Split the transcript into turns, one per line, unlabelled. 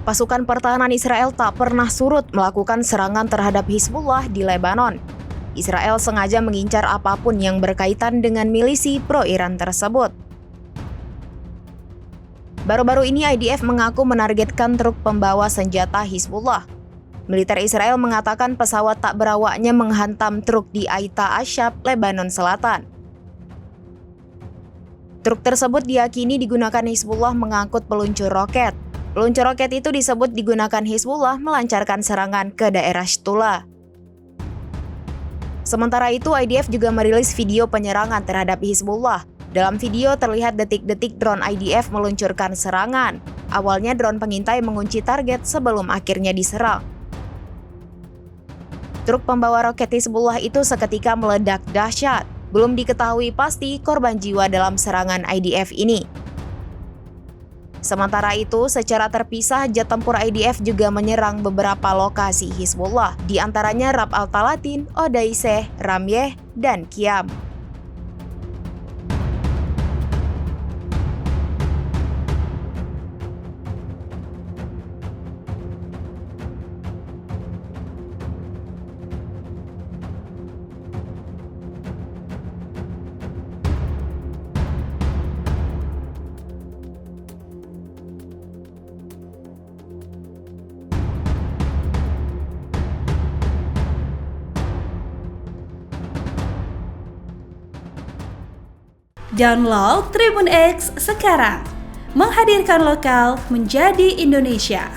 pasukan pertahanan Israel tak pernah surut melakukan serangan terhadap Hizbullah di Lebanon. Israel sengaja mengincar apapun yang berkaitan dengan milisi pro-Iran tersebut. Baru-baru ini IDF mengaku menargetkan truk pembawa senjata Hizbullah. Militer Israel mengatakan pesawat tak berawaknya menghantam truk di Aita Ashab, Lebanon Selatan. Truk tersebut diyakini digunakan Hizbullah mengangkut peluncur roket. Peluncur roket itu disebut digunakan Hizbullah melancarkan serangan ke daerah Shtula. Sementara itu, IDF juga merilis video penyerangan terhadap Hizbullah. Dalam video terlihat detik-detik drone IDF meluncurkan serangan. Awalnya drone pengintai mengunci target sebelum akhirnya diserang. Truk pembawa roket Hizbullah itu seketika meledak dahsyat. Belum diketahui pasti korban jiwa dalam serangan IDF ini. Sementara itu, secara terpisah, jet tempur IDF juga menyerang beberapa lokasi Hizbullah, di antaranya Rab al-Talatin, Odaiseh, Ramyeh, dan Qiyam.
Download Tribun X sekarang, menghadirkan lokal menjadi Indonesia.